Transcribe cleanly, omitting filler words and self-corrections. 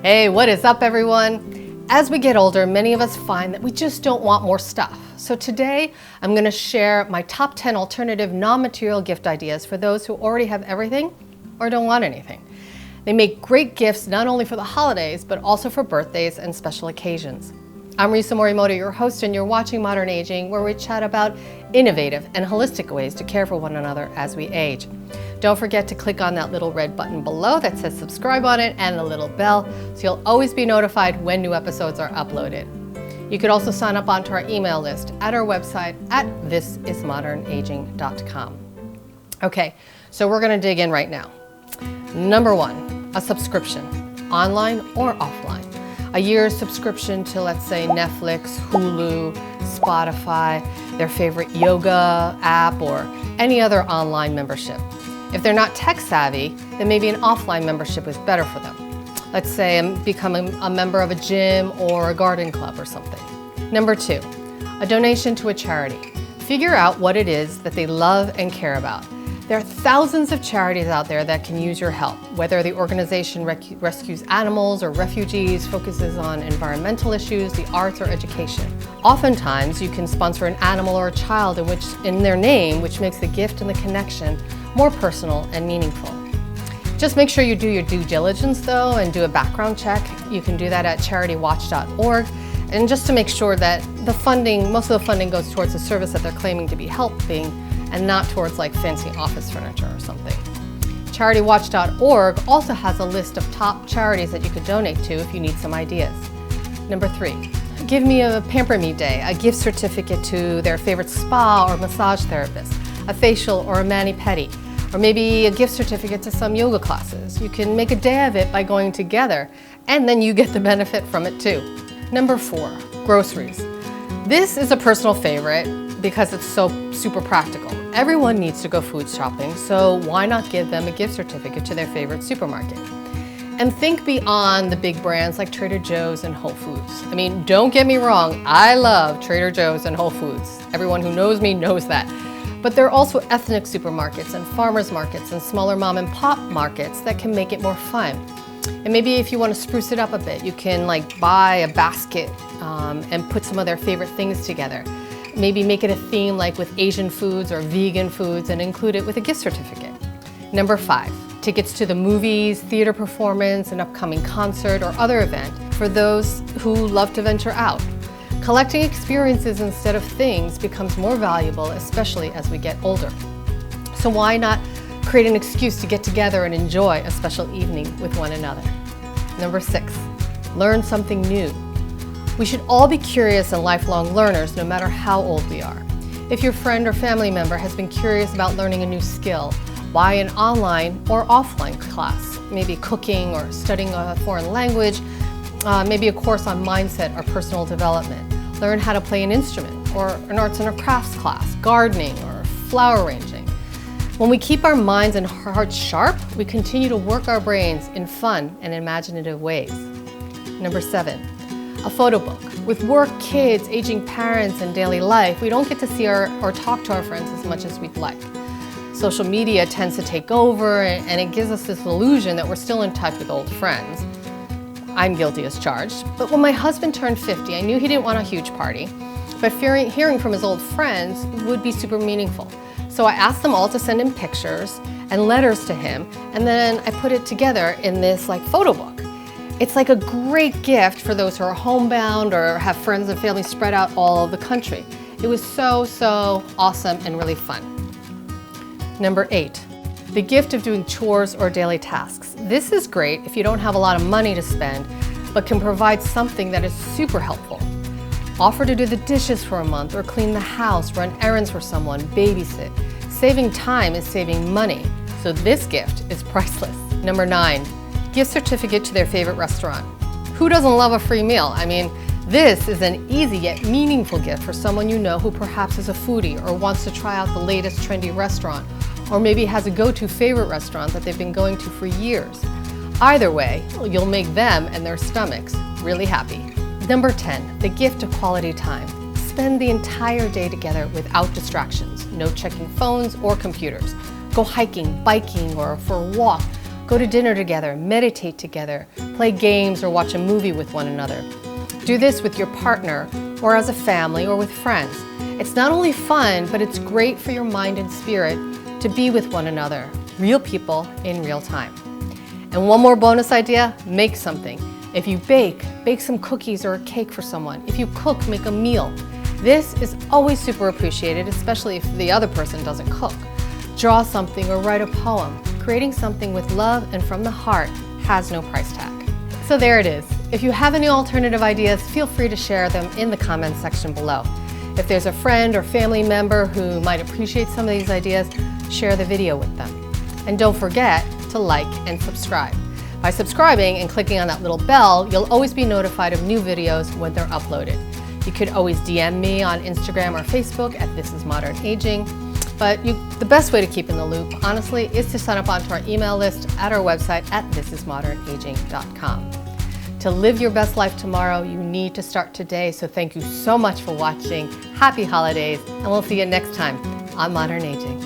Hey, what is up, everyone? As we get older, many of us find that we just don't want more stuff. So today, I'm going to share my top 10 alternative non-material gift ideas for those who already have everything or don't want anything. They make great gifts not only for the holidays, but also for birthdays and special occasions. I'm Risa Morimoto, your host, and you're watching Modern Aging, where we chat about innovative and holistic ways to care for one another as we age. Don't forget to click on that little red button below that says subscribe on it and the little bell so you'll always be notified when new episodes are uploaded. You could also sign up onto our email list at our website at thisismodernaging.com. Okay, so we're going to dig in right now. Number one, a subscription, online or offline. A year's subscription to, let's say, Netflix, Hulu, Spotify, their favorite yoga app, or any other online membership. If they're not tech savvy, then maybe an offline membership is better for them. Let's say becoming a member of a gym or a garden club or something. Number two, a donation to a charity. Figure out what it is that they love and care about. There are thousands of charities out there that can use your help, whether the organization rescues animals or refugees, focuses on environmental issues, the arts, or education. Oftentimes, you can sponsor an animal or a child in their name, which makes the gift and the connection more personal and meaningful. Just make sure you do your due diligence though and do a background check. You can do that at charitywatch.org. And just to make sure that most of the funding goes towards the service that they're claiming to be helping and not towards like fancy office furniture or something. Charitywatch.org also has a list of top charities that you could donate to if you need some ideas. Number three, give me a Pamper Me Day, a gift certificate to their favorite spa or massage therapist, a facial or a mani-pedi, or maybe a gift certificate to some yoga classes. You can make a day of it by going together, and then you get the benefit from it too. Number four, groceries. This is a personal favorite because it's so super practical. Everyone needs to go food shopping, so why not give them a gift certificate to their favorite supermarket? And think beyond the big brands like Trader Joe's and Whole Foods. I mean, don't get me wrong, I love Trader Joe's and Whole Foods. Everyone who knows me knows that. But there are also ethnic supermarkets and farmers markets and smaller mom and pop markets that can make it more fun. And maybe if you want to spruce it up a bit, you can buy a basket and put some of their favorite things together. Maybe make it a theme like with Asian foods or vegan foods and include it with a gift certificate. Number five, tickets to the movies, theater performance, an upcoming concert, or other event for those who love to venture out. Collecting experiences instead of things becomes more valuable, especially as we get older. So why not create an excuse to get together and enjoy a special evening with one another? Number six, learn something new. We should all be curious and lifelong learners, no matter how old we are. If your friend or family member has been curious about learning a new skill, buy an online or offline class, maybe cooking or studying a foreign language, maybe a course on mindset or personal development. Learn how to play an instrument or an arts and crafts class, gardening or flower arranging. When we keep our minds and hearts sharp, we continue to work our brains in fun and imaginative ways. Number seven, a photo book. With work, kids, aging parents, and daily life, we don't get to see or talk to our friends as much as we'd like. Social media tends to take over and it gives us this illusion that we're still in touch with old friends. I'm guilty as charged. But when my husband turned 50, I knew he didn't want a huge party, but hearing from his old friends would be super meaningful. So I asked them all to send him pictures and letters to him, and then I put it together in this photo book. It's like a great gift for those who are homebound or have friends and family spread out all over the country. It was so awesome and really fun. Number eight, the gift of doing chores or daily tasks. This is great if you don't have a lot of money to spend, but can provide something that is super helpful. Offer to do the dishes for a month or clean the house, run errands for someone, babysit. Saving time is saving money, so this gift is priceless. Number nine, gift certificate to their favorite restaurant. Who doesn't love a free meal? I mean, this is an easy yet meaningful gift for someone you know who perhaps is a foodie or wants to try out the latest trendy restaurant, or maybe has a go-to favorite restaurant that they've been going to for years. Either way, you'll make them and their stomachs really happy. Number 10, the gift of quality time. Spend the entire day together without distractions. No checking phones or computers. Go hiking, biking, or for a walk. Go to dinner together, meditate together, play games or watch a movie with one another. Do this with your partner or as a family or with friends. It's not only fun, but it's great for your mind and spirit to be with one another, real people in real time. And one more bonus idea, make something. If you bake some cookies or a cake for someone. If you cook, make a meal. This is always super appreciated, especially if the other person doesn't cook. Draw something or write a poem. Creating something with love and from the heart has no price tag. So there it is. If you have any alternative ideas, feel free to share them in the comments section below. If there's a friend or family member who might appreciate some of these ideas, share the video with them. And don't forget to like and subscribe. By subscribing and clicking on that little bell, you'll always be notified of new videos when they're uploaded. You could always DM me on Instagram or Facebook at This Is Modern Aging. But the best way to keep in the loop, honestly, is to sign up onto our email list at our website at thisismodernaging.com. To live your best life tomorrow, you need to start today. So thank you so much for watching. Happy holidays, and we'll see you next time on Modern Aging.